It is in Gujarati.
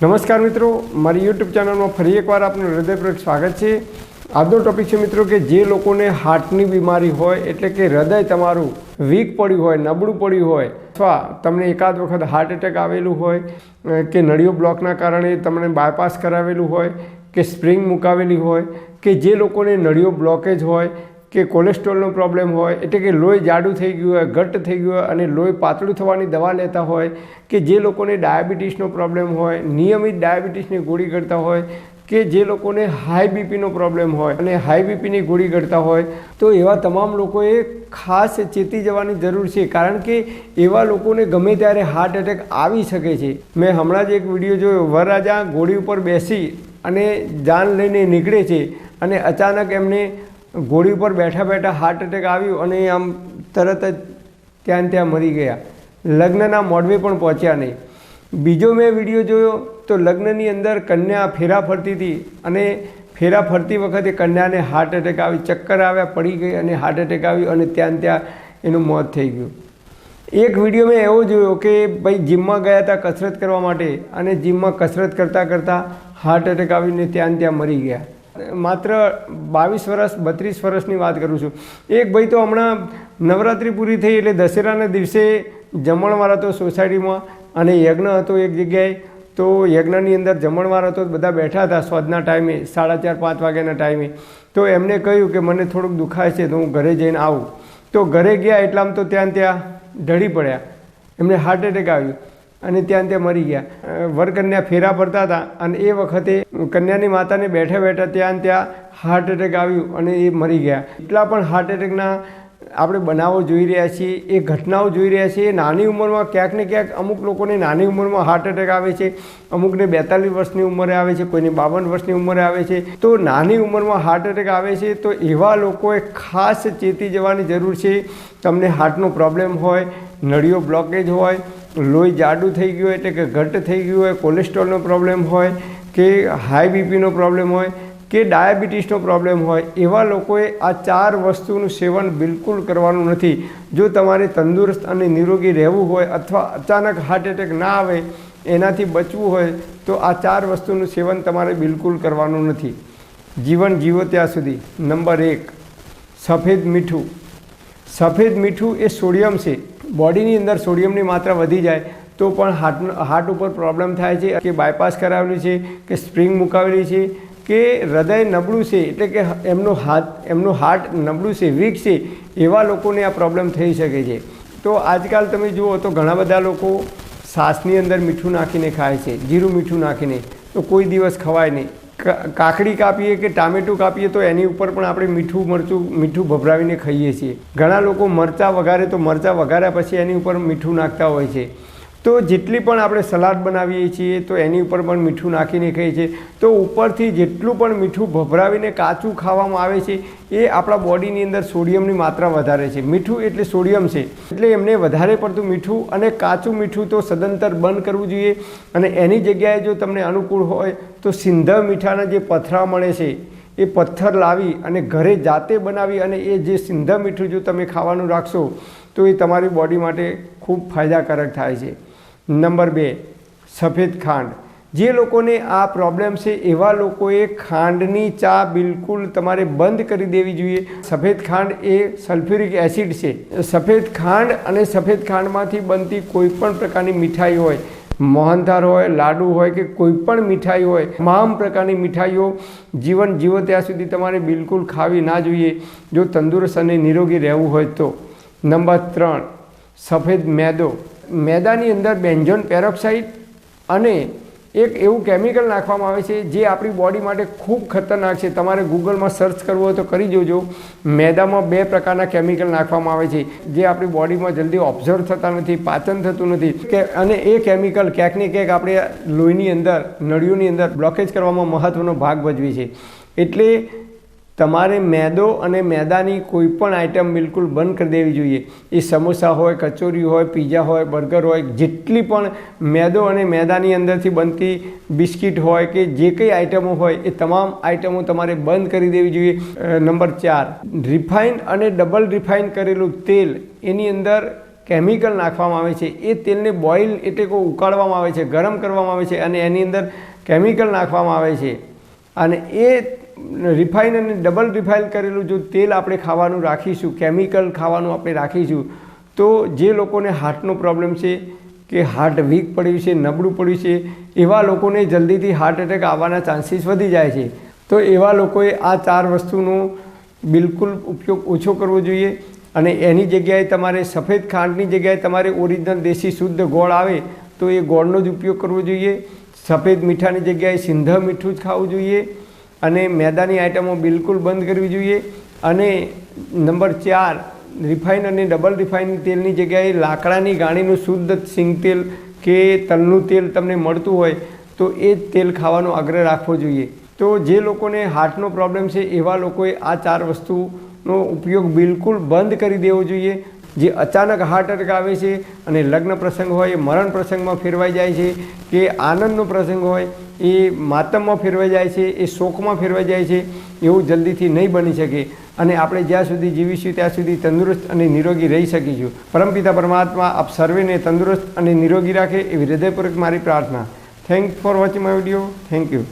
નમસ્કાર મિત્રો, મારી યુટ્યુબ ચેનલમાં ફરી એકવાર આપનું હૃદયપૂર્વક સ્વાગત છે। આજનો ટોપિક છે મિત્રો કે જે લોકોને હાર્ટની બીમારી હોય, એટલે કે હૃદય તમારું વીક પડ્યું હોય, નબળું પડ્યું હોય, અથવા તમને એકાદ વખત હાર્ટ એટેક આવેલું હોય કે નળીઓ બ્લોકના કારણે તમને બાયપાસ કરાવેલું હોય કે સ્પ્રિંગ મુકાવેલી હોય, કે જે લોકોને નળીઓ બ્લોકેજ હોય કે કોલેસ્ટ્રોલનો પ્રોબ્લેમ હોય, એટલે કે લોહી જાડું થઈ ગયું હોય, ઘટ્ટ થઈ ગયું હોય અને લોહી પાતળું થવાની દવા લેતા હોય, કે જે લોકોને ડાયાબિટીસનો પ્રોબ્લેમ હોય, નિયમિત ડાયાબિટીસની ગોળી ગળતા હોય, કે જે લોકોને હાઈ બીપીનો પ્રોબ્લેમ હોય અને હાઈ બીપીની ગોળી ગળતા હોય, તો એવા તમામ લોકોએ ખાસ ચેતી જવાની જરૂર છે, કારણ કે એવા લોકોને ગમે ત્યારે હાર્ટ એટેક આવી શકે છે। મેં હમણાં જ એક વિડીયો જોયો, વરરાજા ઘોડી ઉપર બેસી અને જાન લઈને નીકળે છે અને અચાનક એમને ઘોડી ઉપર બેઠા બેઠા હાર્ટ એટેક આવ્યું અને આમ તરત જ ત્યાં મરી ગયા, લગ્નના મોડવે પણ પહોંચ્યા નહીં। બીજો મેં વિડીયો જોયો તો લગ્નની અંદર કન્યા ફેરા ફરતી હતી અને ફેરા ફરતી વખતે કન્યાને હાર્ટ એટેક આવી, ચક્કર આવ્યા, પડી ગઈ અને હાર્ટ એટેક આવ્યું અને ત્યાં એનું મોત થઈ ગયું। એક વિડીયો મેં એવો જોયો કે ભાઈ જિમમાં ગયા હતા કસરત કરવા માટે અને જિમમાં કસરત કરતાં હાર્ટ એટેક આવીને ત્યાં મરી ગયા। માત્ર 22 વર્ષ 32 વર્ષની વાત કરું છું। એક ભાઈ તો હમણાં નવરાત્રિ પૂરી થઈ એટલે દશેરાના દિવસે જમણવાર હતો સોસાયટીમાં અને યજ્ઞ હતો એક જગ્યાએ, તો યજ્ઞની અંદર જમણવાર હતો, બધા બેઠા હતા સ્વાદના ટાઈમે 4:30-5 વાગ્યાના ટાઈમે। તો એમને કહ્યું કે મને થોડુંક દુખાય છે તો હું ઘરે જઈને આવું। તો ઘરે ગયા એટલામાં તો ત્યાં ઢળી પડ્યા, એમને હાર્ટ એટેક આવ્યું અને ત્યાં મરી ગયા। વરકન્યા ફેરા ફરતા હતા અને એ વખતે કન્યાની માતાને બેઠા બેઠા ત્યાં હાર્ટ એટેક આવ્યું અને એ મરી ગયા। એટલા પણ હાર્ટ એટેકના આપણે બનાવો જોઈ રહ્યા છીએ, એ ઘટનાઓ જોઈ રહ્યા છીએ। નાની ઉંમરમાં ક્યાંક ને ક્યાંક અમુક લોકોને નાની ઉંમરમાં હાર્ટ એટેક આવે છે, અમુકને 42 વર્ષની ઉંમરે આવે છે, કોઈને 52 વર્ષની ઉંમરે આવે છે। તો નાની ઉંમરમાં હાર્ટ એટેક આવે છે તો એવા લોકોએ ખાસ ચેતી જવાની જરૂર છે। તમને હાર્ટનો પ્રોબ્લેમ હોય, નળીઓ બ્લોકેજ હોય, લોહી જાડું થઈ ગયું એટલે કે ઘટ્ટ થઈ ગયું હોય, કોલેસ્ટ્રોલનો પ્રોબ્લેમ હોય કે હાઈ બીપીનો પ્રોબ્લેમ હોય કે ડાયાબિટીસનો પ્રોબ્લેમ હોય, એવા લોકોએ આ 4 વસ્તુનું સેવન બિલકુલ કરવાનું નથી। જો તમારે તંદુરસ્ત અને નિરોગી રહેવું હોય અથવા અચાનક હાર્ટ એટેક ના આવે એનાથી બચવું હોય તો આ 4 વસ્તુનું સેવન તમારે બિલકુલ કરવાનું નથી। જીવન જીવો ત્યાં સુધી। નંબર 1, સફેદ મીઠું। સફેદ મીઠું એ સોડિયમ છે, બોડીની અંદર સોડિયમની માત્રા વધી જાય તો પણ હાર્ટ ઉપર પ્રોબ્લેમ થાય છે, કે બાયપાસ કરાવેલી છે, કે સ્પ્રિંગ મુકાવેલી છે, કે હૃદય નબળું છે, એટલે કે એમનું હાર્ટ નબળું છે, વીક છે, એવા લોકોને આ પ્રોબ્લેમ થઈ શકે છે। તો આજકાલ તમે જુઓ તો ઘણા બધા લોકો છાશની અંદર મીઠું નાખીને ખાય છે, જીરું મીઠું નાખીને, તો કોઈ દિવસ ખવાય નહીં। કાકડી કાપીએ કે ટામેટું કાપીએ તો એની ઉપર પણ આપણે મીઠું ભભરાવીને ખાઈએ છીએ। ઘણા લોકો મરચાં વઘારે તો મરચાં વઘાર્યા પછી એની ઉપર મીઠું નાખતા હોય છે। તો જેટલી પણ આપણે સલાડ બનાવીએ છીએ તો એની ઉપર પણ મીઠું નાખીને ખાઈએ છીએ। તો ઉપરથી જેટલું પણ મીઠું ભભરાવીને કાચું ખાવામાં આવે છે એ આપણા બોડીની અંદર સોડિયમની માત્રા વધારે છે। મીઠું એટલે સોડિયમ છે, એટલે એમને વધારે પડતું મીઠું અને કાચું મીઠું તો સદંતર બંધ કરવું જોઈએ। અને એની જગ્યાએ જો તમને અનુકૂળ હોય તો સિંધવ મીઠાના જે પથરા મળે છે એ પથ્થર લાવી અને ઘરે જાતે બનાવી અને એ જે સિંધવ મીઠું જો તમે ખાવાનું રાખશો તો એ તમારી બોડી માટે ખૂબ ફાયદાકારક થાય છે। નંબર 2, સફેદ ખાંડ। જે લોકોને આ પ્રોબ્લેમ છે એવા લોકોએ ખાંડની ચા બિલકુલ તમારે બંધ કરી દેવી જોઈએ। સફેદ ખાંડ એ સલ્ફ્યુરિક એસિડ છે। સફેદ ખાંડ અને સફેદ ખાંડમાંથી બનતી કોઈ પણ પ્રકારની મીઠાઈ હોય, મોહનથાળ હોય, લાડુ હોય કે કોઈ પણ મીઠાઈ હોય, તમામ પ્રકારની મીઠાઈઓ જીવન જીવો ત્યાં સુધી તમારે બિલકુલ ખાવી ના જોઈએ જો તંદુરસ્ત અને નિરોગી રહેવું હોય તો। નંબર 3, સફેદ મેદો। મેદાની અંદર બેન્ઝોન પેરોક્સાઇડ અને એક એવું કેમિકલ નાખવામાં આવે છે જે આપણી બોડી માટે ખૂબ ખતરનાક છે। તમારે ગૂગલમાં સર્ચ કરવું હોય તો કરી જોજો। મેદામાં 2 પ્રકારના કેમિકલ નાખવામાં આવે છે જે આપણી બોડીમાં જલ્દી ઓબ્ઝર્વ થતા નથી, પાચન થતું નથી, અને એ કેમિકલ ક્યાંક ને ક્યાંક આપણે લોહીની અંદર, નળીઓની અંદર બ્લોકેજ કરવામાં મહત્ત્વનો ભાગ ભજવે છે। એટલે તમારે મેદો અને મેદાની કોઈ પણ આઈટમ બિલકુલ બંધ કરી દેવી જોઈએ। એ સમોસા હોય, કચોરી હોય, પીઝા હોય, બર્ગર હોય, જેટલી પણ મેદો અને મેદાની અંદરથી બનતી બિસ્કિટ હોય કે જે કંઈ આઈટમો હોય એ તમામ આઈટમો તમારે બંધ કરી દેવી જોઈએ। નંબર 4, રિફાઇન્ડ અને ડબલ રિફાઇન કરેલું તેલ, એની અંદર કેમિકલ નાખવામાં આવે છે, એ તેલને બોઇલ એટલે કે ઉકાળવામાં આવે છે, ગરમ કરવામાં આવે છે અને એની અંદર કેમિકલ નાખવામાં આવે છે અને એ રિફાઇન અને ડબલ રિફાઇન કરેલું જો તેલ આપણે ખાવાનું રાખીશું, કેમિકલ ખાવાનું આપણે રાખીશું, તો જે લોકોને હાર્ટનો પ્રોબ્લેમ છે કે હાર્ટ વીક પડ્યું છે, નબળું પડ્યું છે, એવા લોકોને જલ્દીથી હાર્ટ એટેક આવવાના ચાન્સીસ વધી જાય છે. તો એવા લોકોએ આ 4 વસ્તુનો બિલકુલ ઉપયોગ ઓછો કરવો જોઈએ અને એની જગ્યાએ તમારે સફેદ ખાંડની જગ્યાએ તમારે ઓરિજિનલ દેશી શુદ્ધ ગોળ આવે તો એ ગોળનો જ ઉપયોગ કરવો જોઈએ. સફેદ મીઠાની જગ્યાએ સિંધ મીઠું જ ખાવું જોઈએ અને મેદાની આઇટમો બિલકુલ બંધ કરવી જોઈએ. અને નંબર 4, રિફાઇન અને ડબલ રિફાઇન તેલની જગ્યાએ લાકડાની ગાણીનું શુદ્ધ સિંગ તેલ કે તલનું તેલ તમને મળતું હોય તો એ જ તેલ ખાવાનો આગ્રહ રાખવો જોઈએ. તો જે લોકોને હાર્ટનો પ્રોબ્લેમ છે એવા લોકોએ આ 4 વસ્તુનો ઉપયોગ બિલકુલ બંધ કરી દેવો જોઈએ. જે અચાનક હાર્ટ એટેક આવે છે અને લગ્ન પ્રસંગ હોય એ મરણ પ્રસંગમાં ફેરવાઈ જાય છે, કે આનંદનો પ્રસંગ હોય એ માતમમાં ફેરવાઈ જાય છે, એ શોકમાં ફેરવાઈ જાય છે, એવું જલ્દીથી નહીં બની શકે અને આપણે જ્યાં સુધી જીવીશું ત્યાં સુધી તંદુરસ્ત અને નિરોગી રહી શકીશું. પરમપિતા પરમાત્મા આપ સર્વેને તંદુરસ્ત અને નિરોગી રાખે એવી હૃદયપૂર્વક મારી પ્રાર્થના. Thank for watching my video. Thank you.